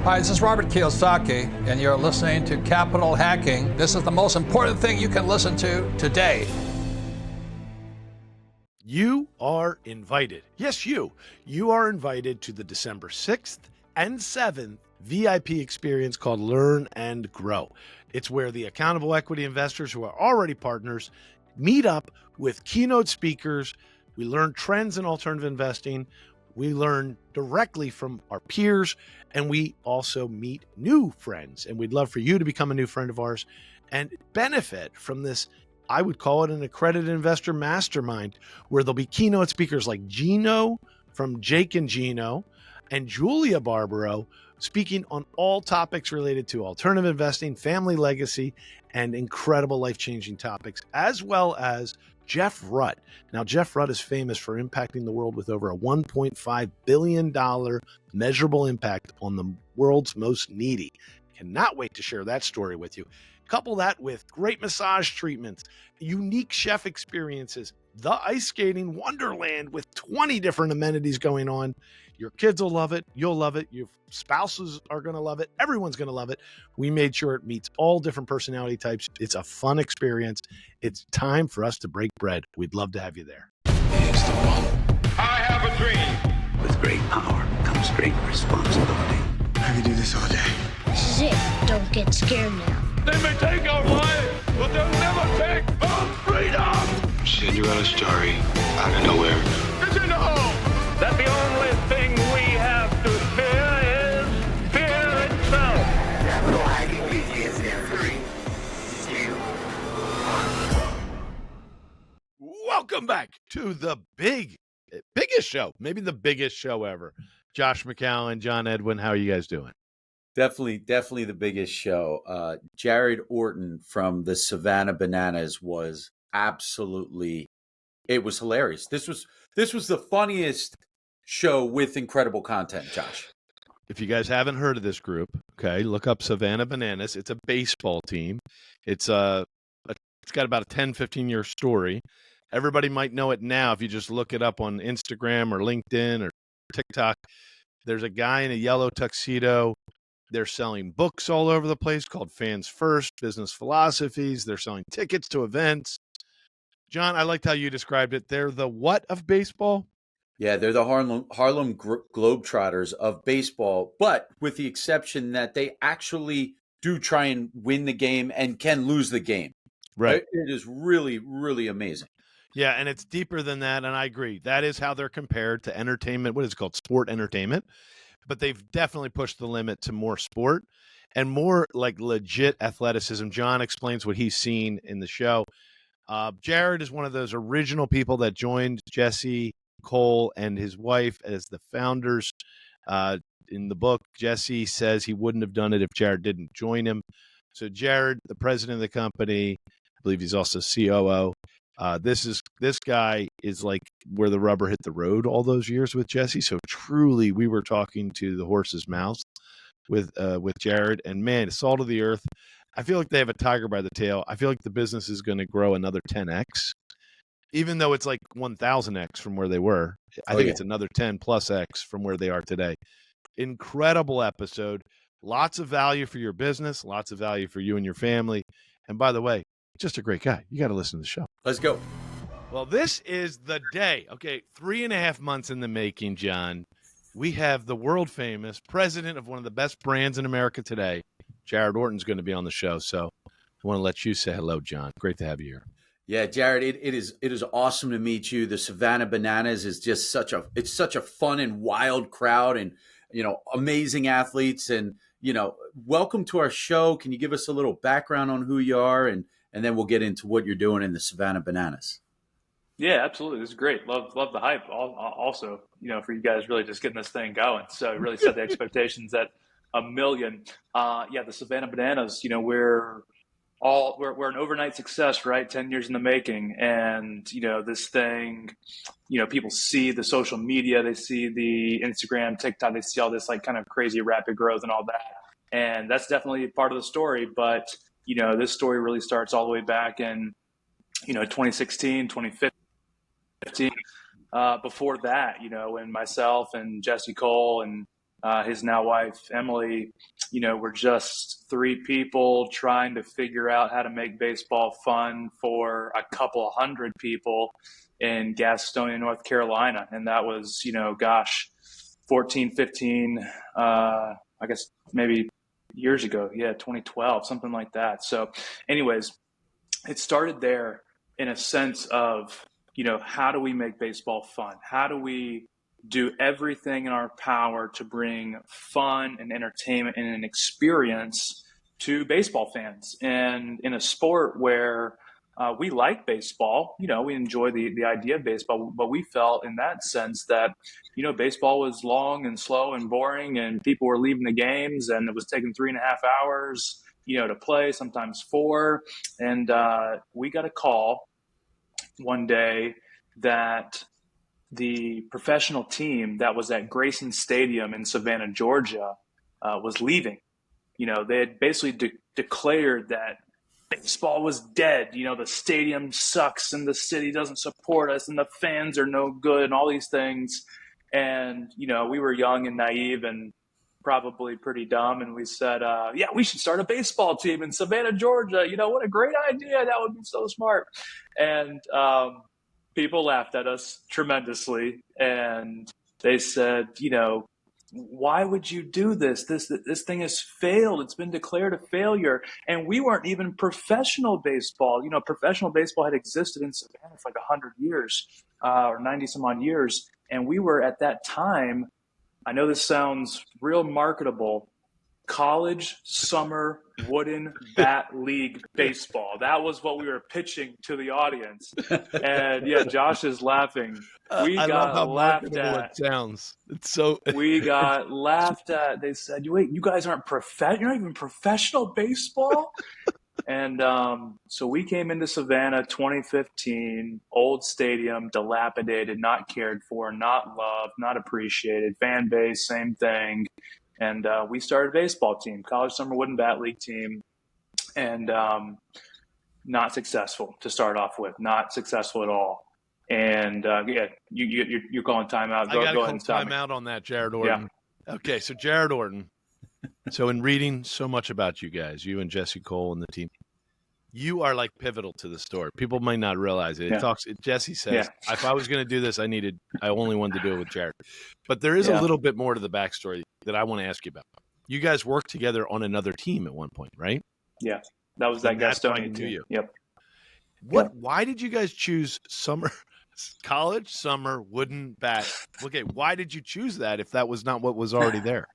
Hi, this is Robert Kiyosaki, and you're listening to Capital Hacking. This is the most important thing you can listen to today. You are invited. Yes, you. You are invited to the December 6th and 7th VIP experience called Learn and Grow. It's where the accountable equity investors who are already partners meet up with keynote speakers. We learn trends in alternative investing. We learn directly from our peers, and we also meet new friends. And we'd love for you to become a new friend of ours and benefit from this. I would call it an accredited investor mastermind, where there'll be keynote speakers like Gino from Jake and Gino and Julia Barbaro speaking on all topics related to alternative investing, family legacy, and incredible life-changing topics, as well as Jeff Rutt. Now, Jeff Rutt is famous for impacting the world with over a $1.5 billion measurable impact on the world's most needy. Cannot wait to share that story with you. Couple that with great massage treatments, unique chef experiences, the ice skating wonderland with 20 different amenities going on. Your kids will love it. You'll love it. Your spouses are going to love it. Everyone's going to love it. We made sure it meets all different personality types. It's a fun experience. It's time for us to break bread. We'd love to have you there. Here's the one. I have a dream. With great power comes great responsibility. I could do this all day. This is it. Don't get scared now. They may take our lives, but they'll never take our freedom. Cinderella's story out of nowhere. Did you know that the only thing we have to fear is fear itself? Capital Hacking begins in 3, 2, 1. Welcome back to the biggest show, maybe the biggest show ever. Josh McCallen, John Edwin, how are you guys doing? Definitely the biggest show. Jared Orton from the Savannah Bananas was absolutely, it was hilarious. This was the funniest show with incredible content, Josh. If you guys haven't heard of this group, okay, look up Savannah Bananas. It's a baseball team. It's got about a 10, 15-year story. Everybody might know it now if you just look it up on Instagram or LinkedIn or TikTok. There's a guy in a yellow tuxedo. They're selling books all over the place called Fans First, Business Philosophies. They're selling tickets to events. John, I liked how you described it. They're the what of baseball? Yeah, they're the Harlem Globetrotters of baseball, but with the exception that they actually do try and win the game and can lose the game. Right. It is really, really amazing. Yeah, and it's deeper than that, and I agree. That is how they're compared to entertainment. What is it called? Sport entertainment. But they've definitely pushed the limit to more sport and more like legit athleticism. John explains what he's seen in the show. Jared is one of those original people that joined Jesse Cole and his wife as the founders. In the book, Jesse says he wouldn't have done it if Jared didn't join him. So Jared, the president of the company, I believe he's also COO. This guy is like where the rubber hit the road all those years with Jesse. So truly, we were talking to the horse's mouth with Jared, and man, salt of the earth. I feel like they have a tiger by the tail. I feel like the business is going to grow another 10x, even though it's like 1,000x from where they were. I think it's another 10 plus x from where they are today. Incredible episode. Lots of value for your business. Lots of value for you and your family. And by the way, just a great guy. You got to listen to the show. Let's go. Well, this is the day. Okay, 3.5 months in the making, John. We have the world famous president of one of the best brands in America today. Jared Orton's going to be on the show. So I want to let you say hello, John. Great to have you here. Yeah, Jared, it is awesome to meet you. The Savannah Bananas is just such a fun and wild crowd, and amazing athletes, and welcome to our show. Can you give us a little background on who you are, and then we'll get into what you're doing in the Savannah Bananas. Yeah, absolutely. This is great. Love the hype. Also, for you guys really just getting this thing going. So really set the expectations at 1 million. The Savannah Bananas, we're an overnight success, right? 10 years in the making. And, this thing, people see the social media, they see the Instagram, TikTok, they see all this like kind of crazy rapid growth and all that. And that's definitely part of the story. But, this story really starts all the way back in, 2016, 2015. Before that, when myself and Jesse Cole and his now wife, Emily, we're just three people trying to figure out how to make baseball fun for a couple hundred people in Gastonia, North Carolina. And that was, 14, 15, I guess maybe years ago. Yeah, 2012, something like that. So anyways, it started there in a sense of, how do we make baseball fun? How do we do everything in our power to bring fun and entertainment and an experience to baseball fans? And in a sport where we like baseball, we enjoy the idea of baseball, but we felt in that sense that, baseball was long and slow and boring, and people were leaving the games, and it was taking 3.5 hours, to play, sometimes 4. And we got a call one day that the professional team that was at Grayson Stadium in Savannah, Georgia, was leaving. They had basically declared that baseball was dead. The stadium sucks and the city doesn't support us and the fans are no good and all these things. And, we were young and naive and probably pretty dumb. And we said, we should start a baseball team in Savannah, Georgia. What a great idea. That would be so smart. And people laughed at us tremendously. And they said, why would you do this? This thing has failed. It's been declared a failure. And we weren't even professional baseball. Professional baseball had existed in Savannah for like 100 years or 90 some odd years. And we were at that time, I know this sounds real marketable, college summer wooden bat league baseball. That was what we were pitching to the audience. And yeah, Josh is laughing. We I got love how laughed marketable at. it sounds. It's so. We got laughed at. They said, "Wait, you guys aren't you're not even professional baseball." And so we came into Savannah 2015, old stadium, dilapidated, not cared for, not loved, not appreciated, fan base, same thing. And we started a baseball team, college summer wooden bat league team, and not successful to start off with, not successful at all. And you're calling timeout. I got to go call ahead and stop me. timeout on that, Jared Orton. Yeah. Okay, so Jared Orton. So in reading so much about you guys, you and Jesse Cole and the team, you are like pivotal to the story. People might not realize it. Jesse says, if I was going to do this, I only wanted to do it with Jared. But there is a little bit more to the backstory that I want to ask you about. You guys worked together on another team at one point, right? Yeah, that was that Gastonia team. You. Yep. Why did you guys choose college summer wooden bat? Okay, why did you choose that if that was not what was already there?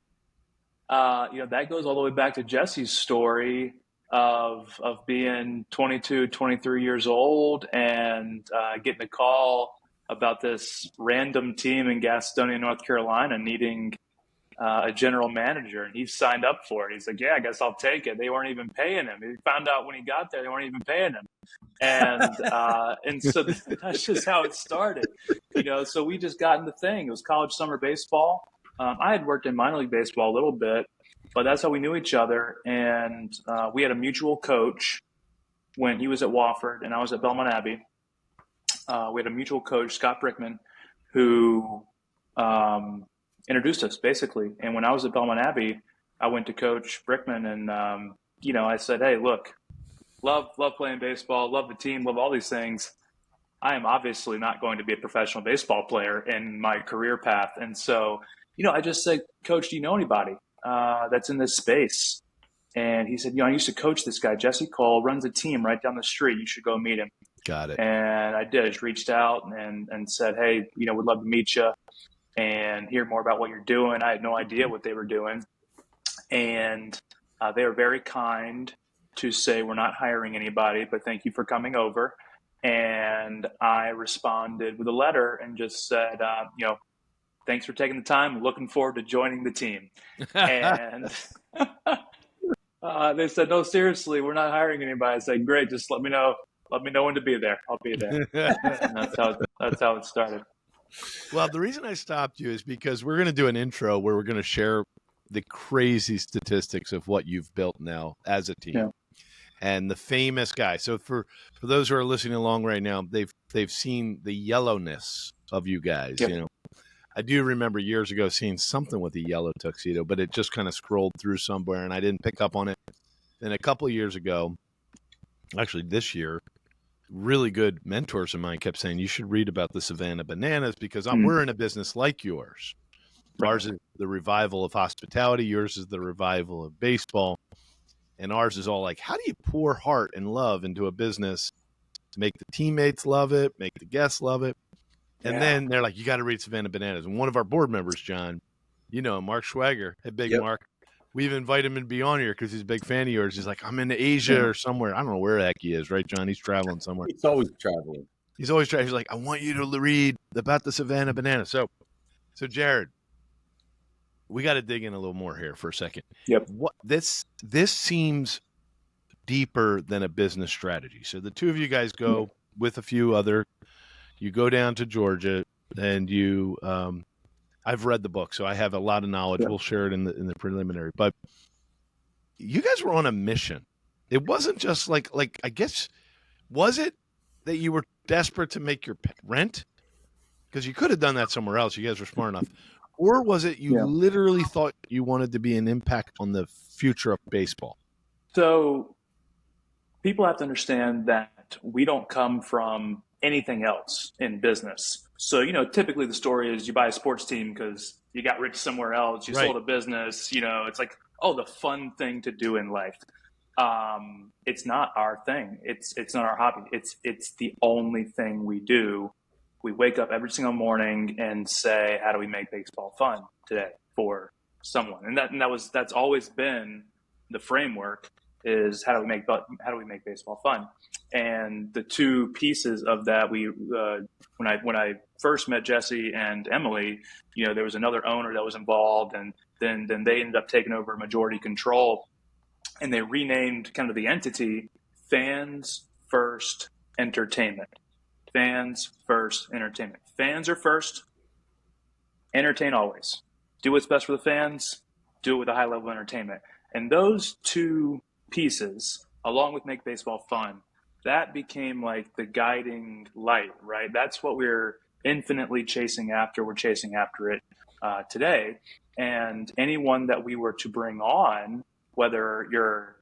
That goes all the way back to Jesse's story of being 22, 23 years old and getting a call about this random team in Gastonia, North Carolina needing a general manager, and he signed up for it. He's like, yeah, I guess I'll take it. They weren't even paying him. He found out when he got there, they weren't even paying him. And so that's just how it started, so we just got in the thing. It was college summer baseball. I had worked in minor league baseball a little bit, but that's how we knew each other. And we had a mutual coach when he was at Wofford and I was at Belmont Abbey. We had a mutual coach, Scott Brickman, who introduced us basically. And when I was at Belmont Abbey, I went to Coach Brickman and, I said, hey, look, love playing baseball, love the team, love all these things. I am obviously not going to be a professional baseball player in my career path. And so, I just said, Coach, do you know anybody that's in this space? And he said, I used to coach this guy, Jesse Cole, runs a team right down the street. You should go meet him. Got it. And I did. I just reached out and said, hey, we'd love to meet you and hear more about what you're doing. I had no idea what they were doing. And they were very kind to say, we're not hiring anybody, but thank you for coming over. And I responded with a letter and just said, thanks for taking the time. Looking forward to joining the team. And they said, no, seriously, we're not hiring anybody. I said, great. Just let me know when to be there. I'll be there. And that's how it started. Well, the reason I stopped you is because we're going to do an intro where we're going to share the crazy statistics of what you've built now as a team. Yeah. And the famous guy. So for those who are listening along right now, they've seen the yellowness of you guys, yep. I do remember years ago seeing something with a yellow tuxedo, but it just kind of scrolled through somewhere and I didn't pick up on it. Then a couple of years ago, actually this year, really good mentors of mine kept saying, you should read about the Savannah Bananas because we're in a business like yours. Ours is the revival of hospitality. Yours is the revival of baseball. And ours is all like, how do you pour heart and love into a business to make the teammates love it, make the guests love it? And then they're like, you got to read Savannah Bananas. And one of our board members, John, Mark Schwager, hey, big Mark, we've invited him to be on here because he's a big fan of yours. He's like, I'm in Asia or somewhere. I don't know where the heck he is, right, John? He's traveling somewhere. He's always traveling. He's always traveling. He's like, I want you to read about the Savannah Bananas. So Jared, we got to dig in a little more here for a second. Yep. This seems deeper than a business strategy. So the two of you guys go with a few other. You go down to Georgia, and you. I've read the book, so I have a lot of knowledge. We'll share it in the preliminary. But you guys were on a mission. It wasn't just like I guess, was it that you were desperate to make your rent? Because you could have done that somewhere else. You guys were smart enough. Or was it you literally thought you wanted to be an impact on the future of baseball? So people have to understand that we don't come from anything else in business. So, typically the story is you buy a sports team because you got rich somewhere else, you sold a business, it's like, the fun thing to do in life. It's not our thing. It's not our hobby. It's the only thing we do. We wake up every single morning and say, how do we make baseball fun today for someone? And that's always been the framework, is how do we make baseball fun? And the two pieces of that, when I first met Jesse and Emily, there was another owner that was involved, and then they ended up taking over majority control, and they renamed kind of the entity Fans First Entertainment. Fans First Entertainment. Fans are first, entertain always. Do what's best for the fans, do it with a high level of entertainment. And those two pieces, along with make baseball fun, that became like the guiding light, right? That's what we're infinitely chasing after. We're chasing after it today. And anyone that we were to bring on, whether you're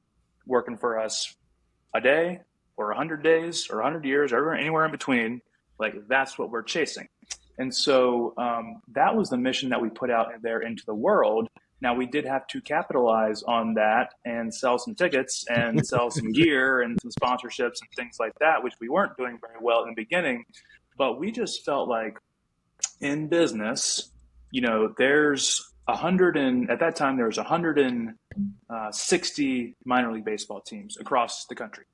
working for us a day or 100 days or 100 years or anywhere in between, like that's what we're chasing. And so that was the mission that we put out there into the world. Now, we did have to capitalize on that and sell some tickets and sell some gear and some sponsorships and things like that, which we weren't doing very well in the beginning. But we just felt like in business, there's at that time, there was 160 minor league baseball teams across the country.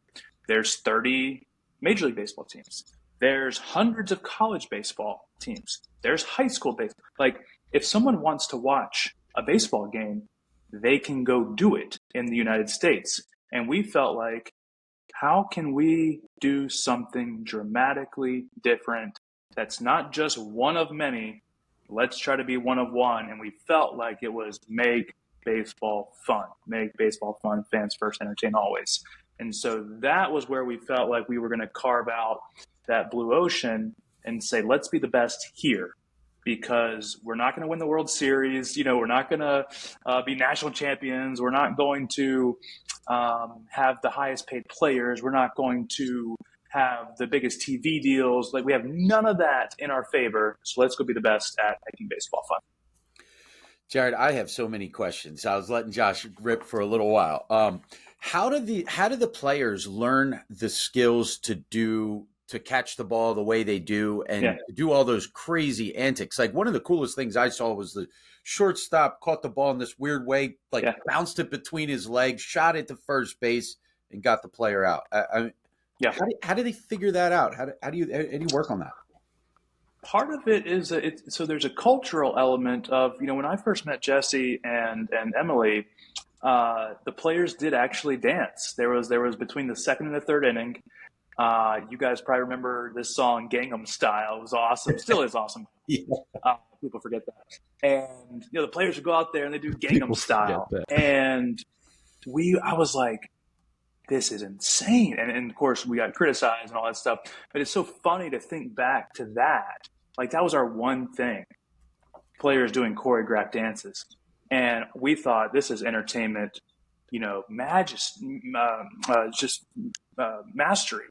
There's 30 Major League Baseball teams. There's hundreds of college baseball teams. There's high school baseball. Like, if someone wants to watch a baseball game, they can go do it in the United States. And we felt like, how can we do something dramatically different that's not just one of many? Let's try to be one of one. And we felt like it was make baseball fun. Make baseball fun, fans first, entertain always. And so that was where we felt like we were going to carve out that blue ocean and say, let's be the best here. Because we're not going to win the World Series, we're not going to be national champions. We're not going to have the highest paid players. We're not going to have the biggest TV deals. Like, we have none of that in our favor. So let's go be the best at making baseball fun. Jared, I have so many questions. I was letting Josh rip for a little while. How do the players learn the skills to catch the ball the way they do and do all those crazy antics? Like, one of the coolest things I saw was the shortstop caught the ball in this weird way, bounced it between his legs, shot it to first base, and got the player out. How do they figure that out? How do you work on that? Part of it is so there's a cultural element of, when I first met Jesse and Emily, the players did actually dance. There was between the second and the third inning. You guys probably remember this song, Gangnam Style. It was awesome. Still is awesome. People forget that. And, the players would go out there and they do Gangnam Style. And I was like, this is insane. And of course, we got criticized and all that stuff. But it's so funny to think back to that. Like, that was our one thing. players doing choreographed dances. And we thought this is entertainment, mastery.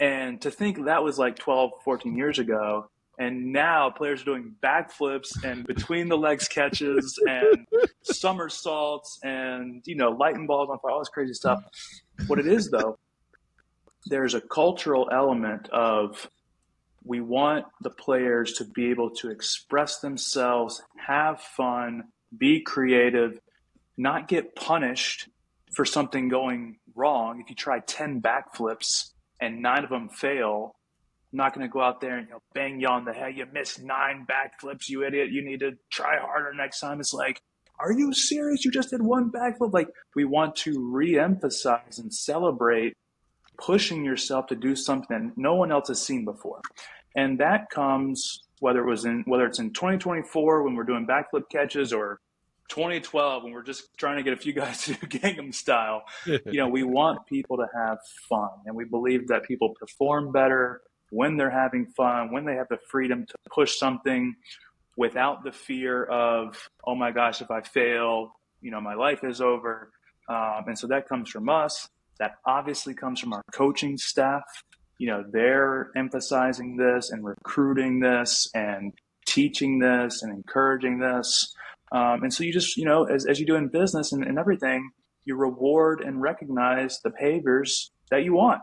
And to think that was like 12, 14 years ago, and now players are doing backflips and between the legs catches and somersaults and, lighting balls on fire, all this crazy stuff. What it is, though, there's a cultural element of we want the players to be able to express themselves, have fun, be creative, not get punished for something going wrong. If you try 10 backflips and 9 of them fail, I'm not going to go out there and bang you on the head. You missed 9 backflips, you idiot. You need to try harder next time. It's like, are you serious? You just did 1 backflip. Like, we want to re-emphasize and celebrate pushing yourself to do something no one else has seen before. And that comes whether it's in 2024 when we're doing backflip catches, or 2012 when we're just trying to get a few guys to do Gangnam Style. We want people to have fun, and we believe that people perform better when they're having fun, when they have the freedom to push something without the fear of, oh my gosh, if I fail, my life is over. And so that comes from us. That obviously comes from our coaching staff. They're emphasizing this and recruiting this and teaching this and encouraging this. And so you just, as you do in business and everything, you reward and recognize the behaviors that you want.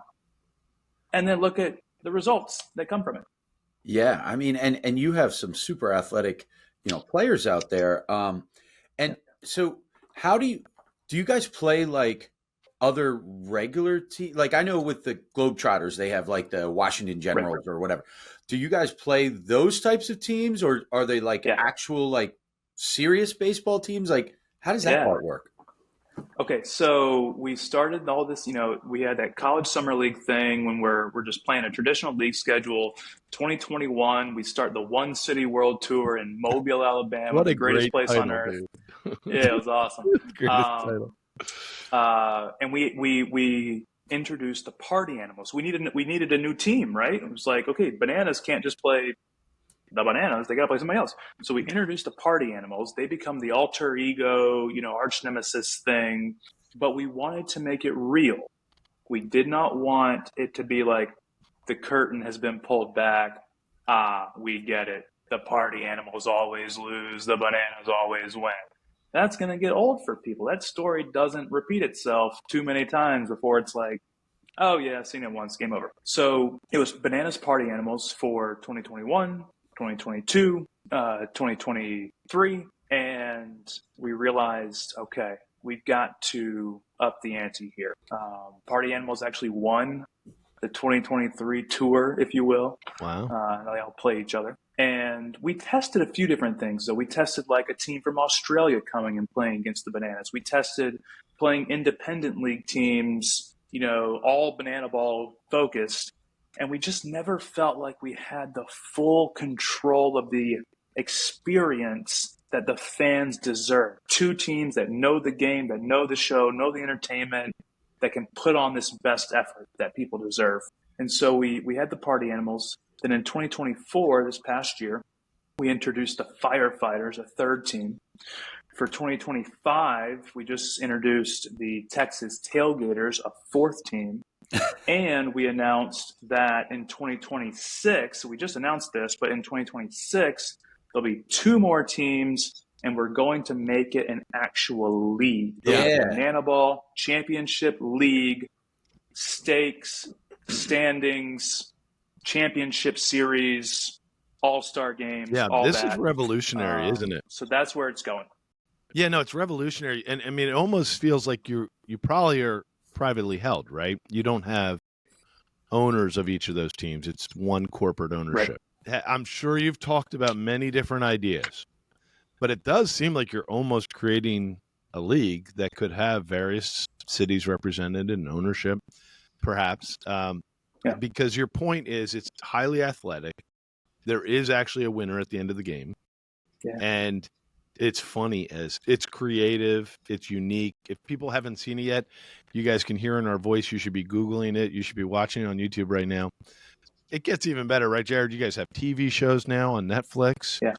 And then look at the results that come from it. Yeah. I mean, and you have some super athletic, players out there. And so how do you guys play like other regular teams? Like, I know with the Globetrotters, they have like the Washington Generals or whatever. Do you guys play those types of teams, or are they like actual, like serious baseball teams? Like, how does that part work? Okay, so we started all this, we had that college summer league thing when we're just playing a traditional league schedule. 2021, we start the One City World Tour in Mobile, Alabama, What the a greatest great place on title, earth. dude. Yeah, it was awesome. Greatest title. And we introduced the party animals. We needed a new team, right? It was like, okay, Bananas can't just play the Bananas, they got to play somebody else. So we introduced the party animals. They become the alter ego, arch nemesis thing, but we wanted to make it real. We did not want it to be like the curtain has been pulled back. We get it. The party animals always lose. The Bananas always win. That's going to get old for people. That story doesn't repeat itself too many times before it's like, oh yeah, I've seen it once, game over. So it was Bananas party animals for 2021, 2022, 2023, and we realized, okay, we've got to up the ante here. Party Animals actually won the 2023 tour, if you will. Wow. They all play each other. And we tested a few different things. So we tested like a team from Australia coming and playing against the Bananas. We tested playing independent league teams, all banana ball focused. And we just never felt like we had the full control of the experience that the fans deserve. 2 teams that know the game, that know the show, know the entertainment, that can put on this best effort that people deserve. And so we had the party animals. Then in 2024, this past year, we introduced the Firefighters, a 3rd team. For 2025, we just introduced the Texas Tailgaters, a 4th team. And we announced that in 2026, we just announced this, but in 2026, there'll be 2 more teams, and we're going to make it an actual league. Yeah. Banana Ball Championship League, stakes, standings, championship series, all-star games. Yeah, all this that. Is revolutionary, isn't it? So that's where it's going. Yeah, no, it's revolutionary. And I mean, it almost feels like you probably are privately held, right? You don't have owners of each of those teams. It's one corporate ownership. Right. I'm sure you've talked about many different ideas, but it does seem like you're almost creating a league that could have various cities represented in ownership, perhaps. Because your point is it's highly athletic. There is actually a winner at the end of the game. Yeah. And it's funny as it's creative. It's unique. If people haven't seen it yet, you guys can hear in our voice. You should be Googling it. You should be watching it on YouTube right now. It gets even better, right, Jared? You guys have TV shows now on Netflix. Yeah.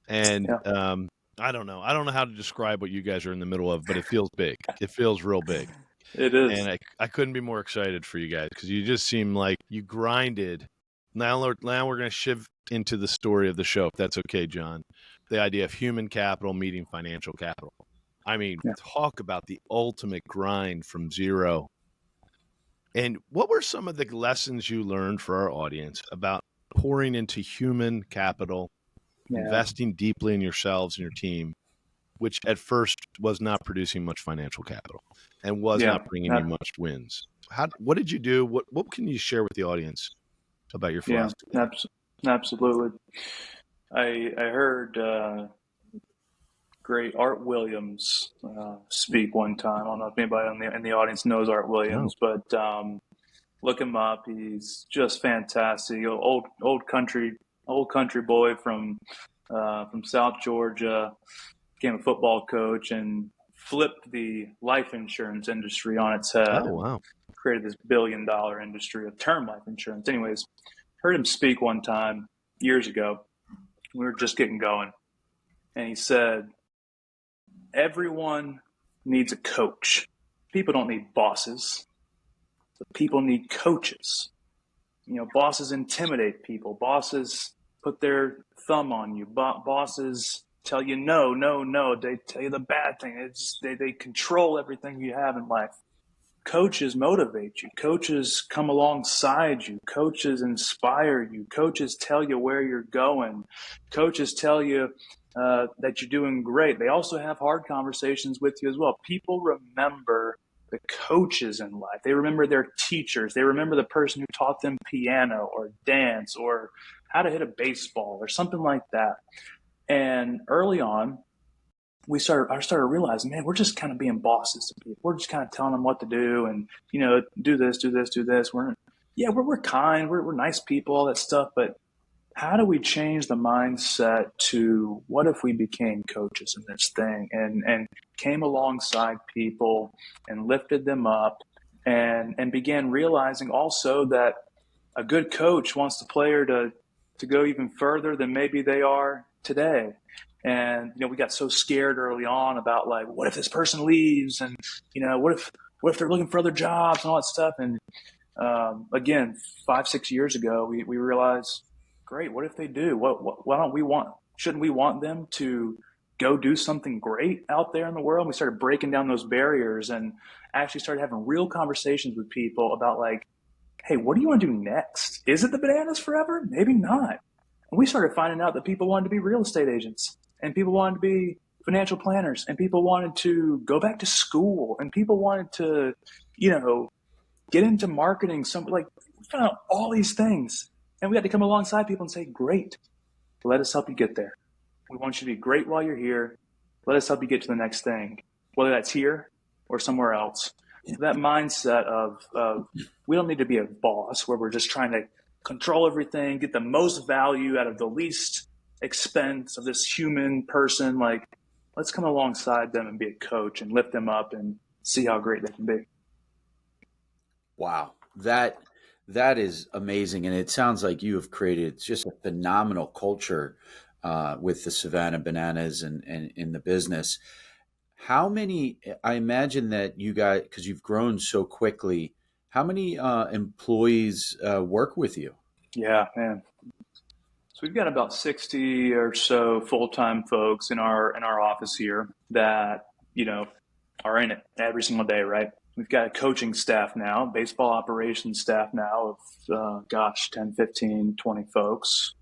And Yeah. I don't know. I don't know how to describe what you guys are in the middle of, but it feels big. It feels real big. It is. And I couldn't be more excited for you guys because you just seem like you grinded. Now we're going to shift into the story of the show, if that's okay, John. The idea of human capital meeting financial capital. I mean, talk about the ultimate grind from zero. And what were some of the lessons you learned for our audience about pouring into human capital, investing deeply in yourselves and your team, which at first was not producing much financial capital and was not bringing you much wins? What did you do? What can you share with the audience about your philosophy? Yeah, absolutely. I heard great Art Williams speak one time. I don't know if anybody in the audience knows Art Williams, but look him up. He's just fantastic. Old country boy from South Georgia. Became a football coach and flipped the life insurance industry on its head. Oh, wow. Created this $1 billion industry of term life insurance. Anyways, heard him speak one time years ago. We were just getting going. And he said, everyone needs a coach. People don't need bosses, but people need coaches. You know, bosses intimidate people. Bosses put their thumb on you. Bosses tell you no. They tell you the bad thing. They control everything you have in life. Coaches motivate you. Coaches come alongside you. Coaches inspire you. Coaches tell you where you're going. Coaches tell you that you're doing great. They also have hard conversations with you as well. People remember the coaches in life. They remember their teachers. They remember the person who taught them piano or dance or how to hit a baseball or something like that. And early on, I started realizing, man, we're just kind of being bosses to people. We're just kind of telling them what to do and, you know, do this. We're kind, we're nice people, all that stuff. But how do we change the mindset to what if we became coaches in this thing and came alongside people and lifted them up and began realizing also that a good coach wants the player to go even further than maybe they are today. And, you know, we got so scared early on about like, what if this person leaves? And, you know, what if they're looking for other jobs and all that stuff? And again, 5-6 years ago, we realized, great, what if they do? Shouldn't we want them to go do something great out there in the world? And we started breaking down those barriers and actually started having real conversations with people about like, hey, what do you want to do next? Is it the bananas forever? Maybe not. And we started finding out that people wanted to be real estate agents and people wanted to be financial planners and people wanted to go back to school and people wanted to, you know, get into marketing. We found out all these things and we had to come alongside people and say, great, let us help you get there. We want you to be great while you're here. Let us help you get to the next thing, whether that's here or somewhere else. That mindset of we don't need to be a boss where we're just trying to control everything, get the most value out of the least expense of this human person. Like, let's come alongside them and be a coach and lift them up and see how great they can be. Wow. That is amazing. And it sounds like you have created just a phenomenal culture with the Savannah Bananas and in the business. How many, I imagine that you guys, because you've grown so quickly, how many employees work with you? Yeah, man. So we've got about 60 or so full-time folks in our office here that, you know, are in it every single day, right? We've got a coaching staff now, baseball operations staff now of, 10, 15, 20 folks.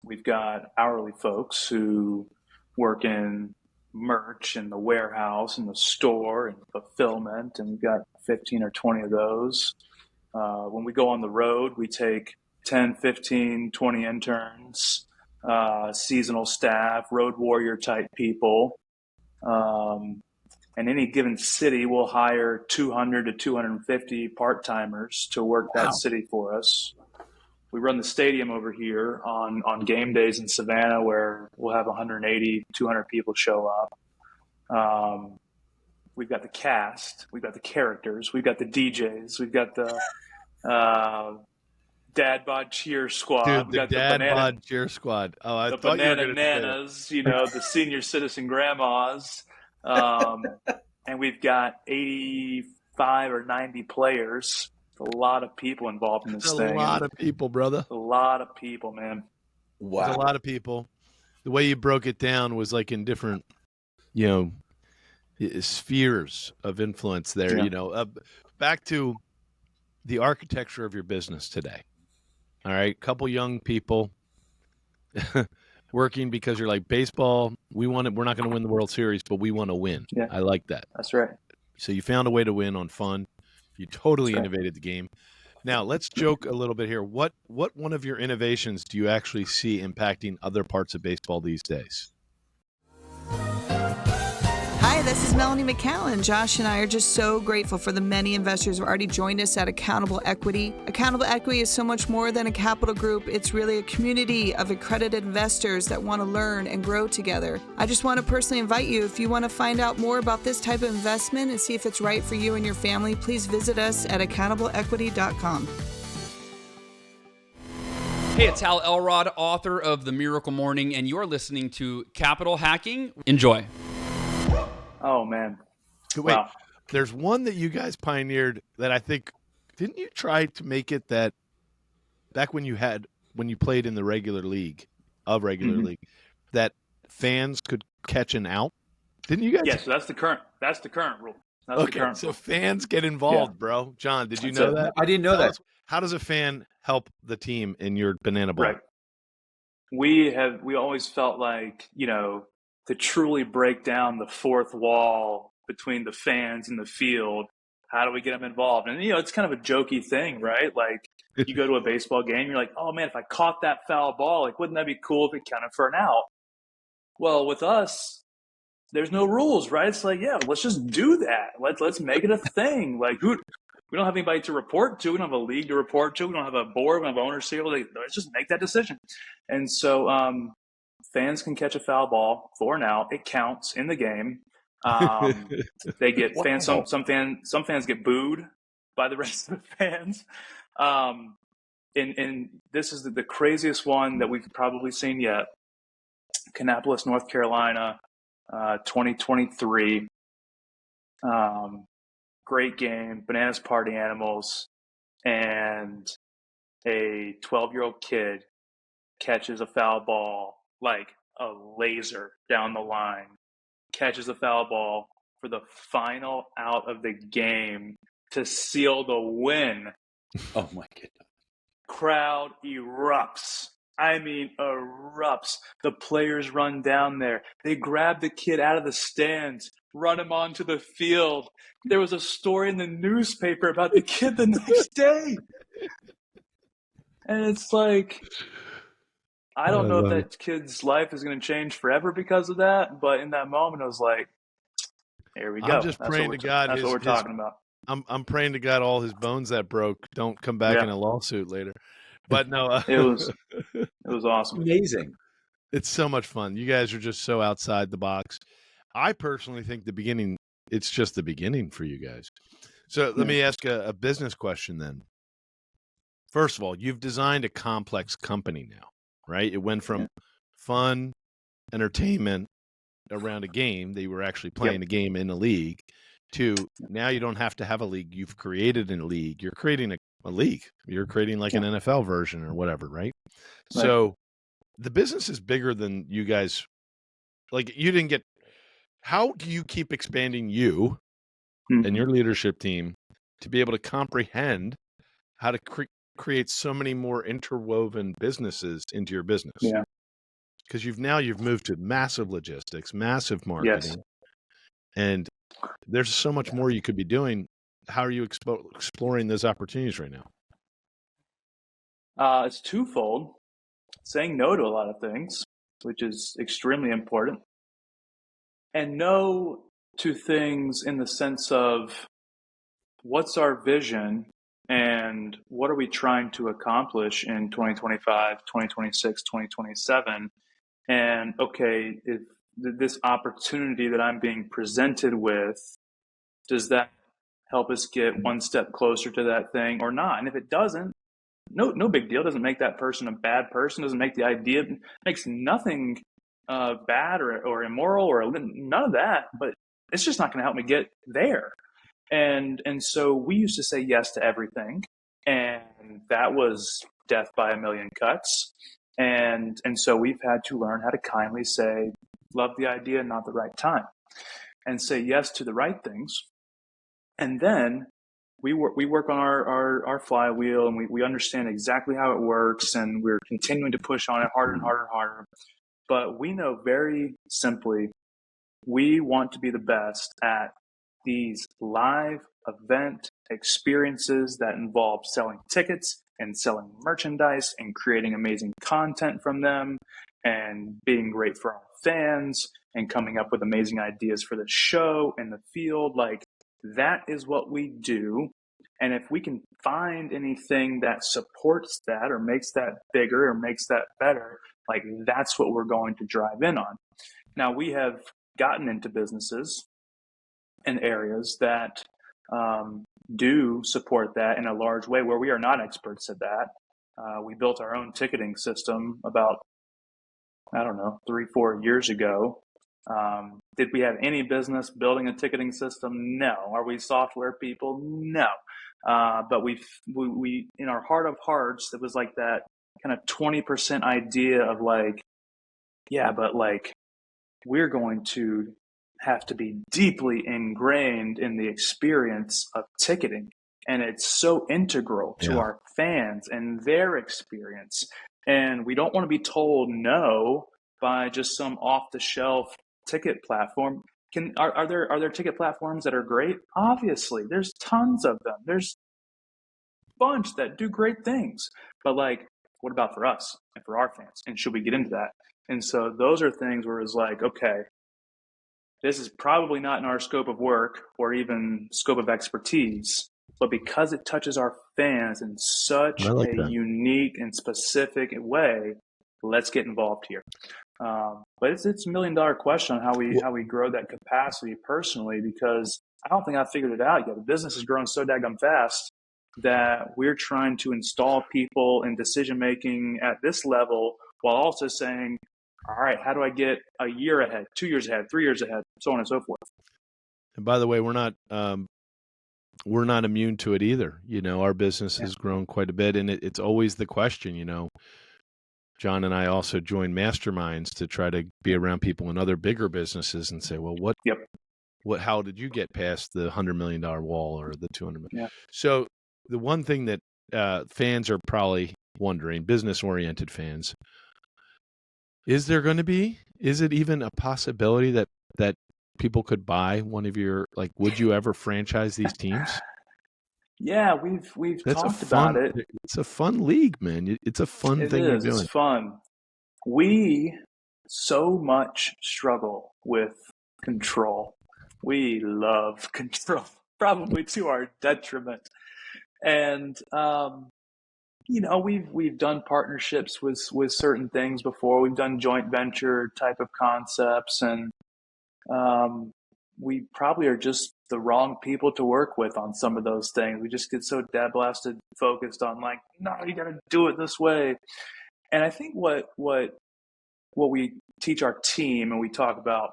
We've got hourly folks who work in merch in the warehouse and the store and fulfillment, and we've got 15 or 20 of those. When we go on the road, we take 10, 15, 20 interns, seasonal staff, road warrior type people. In any given city, we'll hire 200 to 250 part-timers to work that city for us. We run the stadium over here on game days in Savannah where we'll have 180, 200 people show up. We've got the cast, we've got the characters, we've got the DJs, we've got the Dad Bod Cheer Squad. Dude, We the got Dad the banana, Bod Cheer Squad. Oh, I the thought you were banana going to say that. nanas, the senior citizen grandmas. And we've got 85 or 90 players. A lot of people involved in this There's thing. a lot of people, brother. A lot of people, man. Wow. There's a lot of people. The way you broke it down was like in different, spheres of influence there. Yeah. Back to the architecture of your business today. All right, couple young people working because you're like, baseball, we're not going to win the World Series, but we want to win. Yeah. I like that. That's right. So you found a way to win on fun. You totally That's right. innovated the game. Now, let's joke a little bit here. What one of your innovations do you actually see impacting other parts of baseball these days? Hi, this is Melanie McCallen. Josh and I are just so grateful for the many investors who already joined us at Accountable Equity. Accountable Equity is so much more than a capital group. It's really a community of accredited investors that want to learn and grow together. I just want to personally invite you, if you want to find out more about this type of investment and see if it's right for you and your family, please visit us at accountableequity.com. Hey, it's Hal Elrod, author of The Miracle Morning, and you're listening to Capital Hacking. Enjoy. Oh, man. Wait, Wow. There's one that you guys pioneered that I think, didn't you try to make it that back when you played in the regular league, that fans could catch an out? Didn't you guys? Yes, so that's the current rule. That's the Okay, current so rule. fans get involved, bro. John, did you That's know it. that? I didn't know that. How does a fan help the team in your banana bowl? Right. We always felt like, to truly break down the fourth wall between the fans and the field, how do we get them involved? And, it's kind of a jokey thing, right? Like, you go to a baseball game, you're like, oh, man, if I caught that foul ball, like, wouldn't that be cool if it counted for an out? Well, with us, there's no rules, right? It's like, yeah, let's just do that. Let's make it a thing. Like, we don't have anybody to report to. We don't have a league to report to. We don't have a board. We don't have owners here. Let's just make that decision. And so fans can catch a foul ball for an out. It counts in the game. They get fans. Some fans get booed by the rest of the fans. And this is the craziest one that we've probably seen yet. Kannapolis, North Carolina, 2023. Great game, Bananas Party Animals, and a 12-year-old kid catches a foul ball like a laser down the line, catches a foul ball for the final out of the game to seal the win. Oh, my goodness. Crowd erupts. I mean, erupts. The players run down there. They grab the kid out of the stands, run him onto the field. There was a story in the newspaper about the kid the next day. And it's like, I don't know if that kid's life is going to change forever because of that. But in that moment, I was like, here we go. I'm just praying to God. That's what we're talking about. I'm praying to God all his bones that broke don't come back in a lawsuit later. But no, it was awesome. Amazing. It's so much fun. You guys are just so outside the box. I personally think it's just the beginning for you guys. So let me ask a business question then. First of all, you've designed a complex company now, right? It went from fun entertainment around a game that you were actually playing a game in a league to now you don't have to have a league. You've created a league. You're creating a league. You're creating like an NFL version or whatever, right? So the business is bigger than you guys. Like you didn't get. How do you keep expanding you and your leadership team to be able to comprehend how to create so many more interwoven businesses into your business? Yeah, because you've moved to massive logistics, massive marketing, and there's so much more you could be doing. How are you exploring those opportunities right now? It's twofold. Saying no to a lot of things, which is extremely important. And no to things in the sense of what's our vision and what are we trying to accomplish in 2025, 2026, 2027? And okay, if this opportunity that I'm being presented with, does that help us get one step closer to that thing or not? And if it doesn't, no big deal. It doesn't make that person a bad person. Doesn't make the idea, makes nothing bad or immoral or none of that. But it's just not going to help me get there. And so we used to say yes to everything, and that was death by a million cuts. And so we've had to learn how to kindly say, love the idea, not the right time, and say yes to the right things. And then we work on our flywheel, and we understand exactly how it works, and we're continuing to push on it harder and harder and harder. But we know very simply, we want to be the best at these live event experiences that involve selling tickets and selling merchandise and creating amazing content from them and being great for our fans and coming up with amazing ideas for the show and the field. Like, that is what we do. And if we can find anything that supports that or makes that bigger or makes that better, like, that's what we're going to drive in on. Now, we have gotten into businesses and areas that do support that in a large way where we are not experts at that. We built our own ticketing system about, 3-4 years ago. Did we have any business building a ticketing system? No. Are we software people? No. But we in our heart of hearts, it was like that kind of 20% idea of like, yeah, but like, we're going to have to be deeply ingrained in the experience of ticketing. And it's so integral to our fans and their experience. And we don't want to be told no by just some off-the-shelf ticket platform. Are there ticket platforms that are great? Obviously, there's tons of them. There's a bunch that do great things. But like, what about for us and for our fans? And should we get into that? And so those are things where it's like, okay, this is probably not in our scope of work or even scope of expertise, but because it touches our fans in such a unique and specific way, let's get involved here. But it's $1 million question on how we grow that capacity personally, because I don't think I've figured it out yet. The business is growing so daggum fast that we're trying to install people in decision making at this level while also saying, all right, how do I get a year ahead, 2 years ahead, 3 years ahead, so on and so forth. And by the way, we're not immune to it either. You know, our business has grown quite a bit, and it's always the question, you know. John and I also join masterminds to try to be around people in other bigger businesses and say, well, how did you get past the $100 million wall or the $200 million? Yeah. So the one thing that fans are probably wondering, business-oriented fans, is it even a possibility that people could buy one of your, like, would you ever franchise these teams? Yeah, we've talked about it. It's a fun league, man. It's a fun thing you're doing. It's fun. We so much struggle with control. We love control, probably to our detriment. And you know, we've done partnerships with certain things before. We've done joint venture type of concepts, and we probably are just the wrong people to work with on some of those things. We just get so dead blasted focused on like, no, you got to do it this way. And I think what we teach our team and we talk about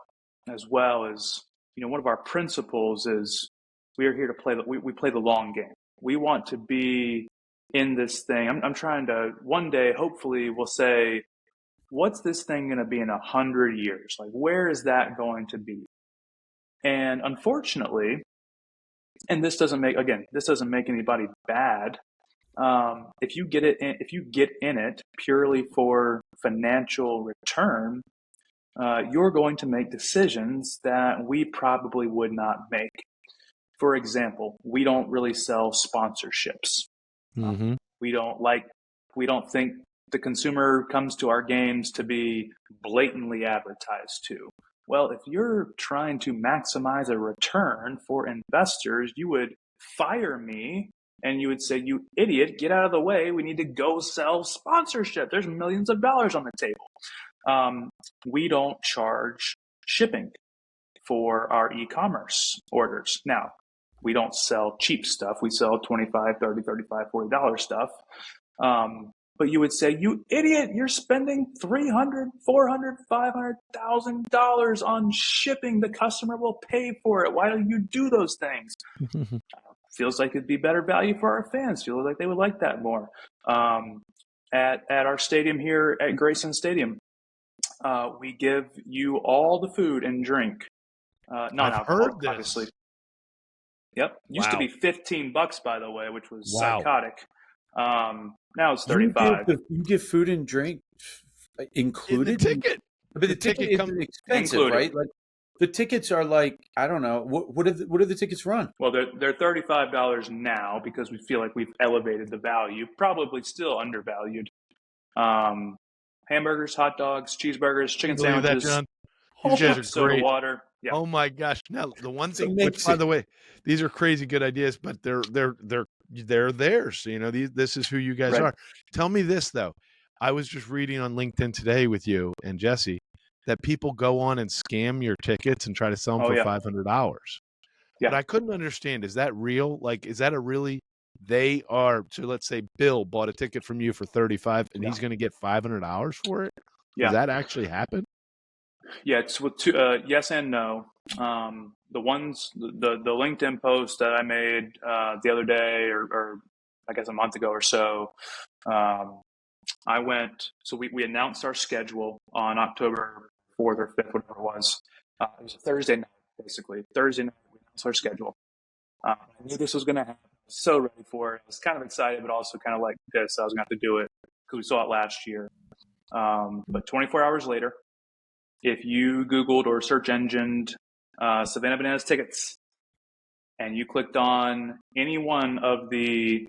as well is, you know, one of our principles is we are here to play. We play the long game. We want to be in this thing. I'm trying to, one day, hopefully we'll say, what's this thing going to be in 100 years? Like, where is that going to be? And unfortunately, and this doesn't make anybody bad. If you get in it purely for financial return, you're going to make decisions that we probably would not make. For example, we don't really sell sponsorships. Mm-hmm. We don't think the consumer comes to our games to be blatantly advertised to. Well, if you're trying to maximize a return for investors, you would fire me and you would say, you idiot, get out of the way. We need to go sell sponsorship. There's millions of dollars on the table. We don't charge shipping for our e-commerce orders. Now, we don't sell cheap stuff. We sell $25, $30, $35, $40 stuff. But you would say, you idiot, you're spending $300, $400, $500,000 on shipping. The customer will pay for it. Why do you do those things? Feels like it'd be better value for our fans. Feels like they would like that more. At our stadium here at Grayson Stadium, we give you all the food and drink, non-alcoholic, obviously. Yep. Used to be $15, by the way, which was psychotic. Now it's $35. You get food and drink included? The ticket. But the ticket comes expensive, included. Right? Like, the tickets are like, I don't know. What do the tickets run? Well, they're $35 now because we feel like we've elevated the value. Probably still undervalued. Hamburgers, hot dogs, cheeseburgers, chicken sandwiches. That, John? These guys are soda great. water. Yeah. Oh my gosh! Now the one thing, which, by the way, these are crazy good ideas, but they're theirs. You know, this is who you guys are. Tell me this though. I was just reading on LinkedIn today with you and Jesse that people go on and scam your tickets and try to sell them for $500. Yeah. But I couldn't understand. Is that real? Like, is that a really? They are. So let's say Bill bought a ticket from you for $35, and he's going to get $500 for it. Yeah. Does that actually happen? Yeah, it's with two, yes and no. The LinkedIn post that I made the other day, or I guess a month ago or so, I went. So we announced our schedule on October 4th or 5th, whatever it was. It was a Thursday night, basically. Thursday night we announced our schedule. I knew this was going to happen. I was so ready for it. I was kind of excited, but also kind of like pissed I was going to have to do it because we saw it last year. But 24 hours later, if you Googled or search engined Savannah Bananas tickets and you clicked on any one of the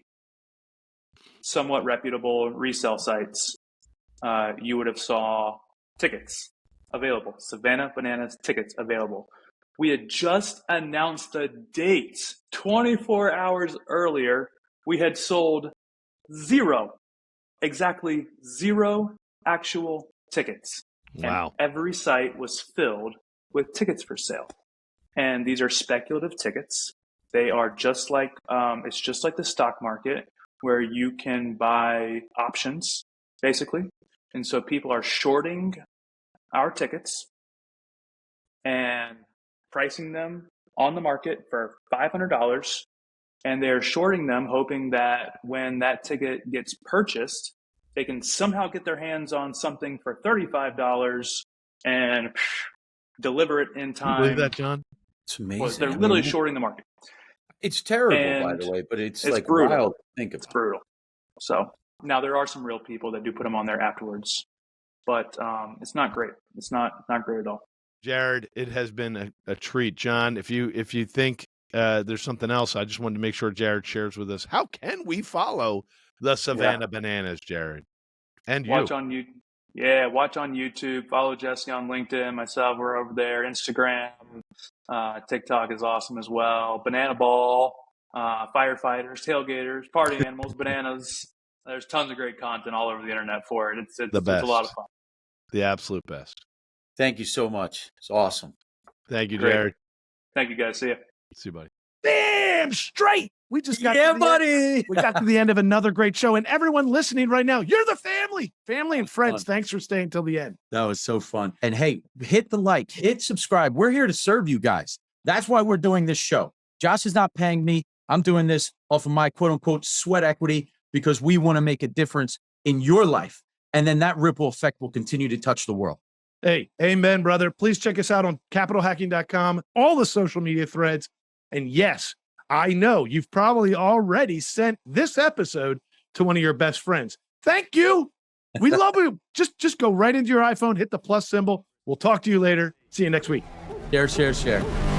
somewhat reputable resale sites, you would have saw tickets available, Savannah Bananas tickets available. We had just announced the dates 24 hours earlier. We had sold exactly zero actual tickets. Wow. And every site was filled with tickets for sale. And these are speculative tickets. They are just like, it's just like the stock market where you can buy options, basically. And so people are shorting our tickets and pricing them on the market for $500. And they're shorting them, hoping that when that ticket gets purchased, they can somehow get their hands on something for $35 and deliver it in time. Can you believe that, John? It's amazing. Well, they're literally shorting the market. It's terrible, by the way, but it's like brutal. wild to think about. It's brutal. So now there are some real people that do put them on there afterwards, but it's not great. It's not great at all. Jared, it has been a treat. John, if you think there's something else, I just wanted to make sure Jared shares with us. How can we follow the Savannah Bananas, Jared? And watch on YouTube. Follow Jesse on LinkedIn. Myself, we're over there. Instagram, TikTok is awesome as well. Banana Ball, firefighters, tailgaters, party animals, bananas. There's tons of great content all over the internet for it. It's the best. It's a lot of fun. The absolute best. Thank you so much. It's awesome. Thank you, Jared. Thank you, guys. See you. See you, buddy. Damn straight. We just got we got to the end of another great show. And everyone listening right now, you're the family and friends. Thanks for staying till the end. That was so fun. And hey, hit the like, hit subscribe. We're here to serve you guys. That's why we're doing this show. Josh is not paying me. I'm doing this off of my quote unquote sweat equity because we want to make a difference in your life. And then that ripple effect will continue to touch the world. Hey, amen, brother. Please check us out on capitalhacking.com, all the social media threads. And yes, I know you've probably already sent this episode to one of your best friends. Thank you. We love you. Just go right into your iPhone, hit the plus symbol. We'll talk to you later. See you next week. Share.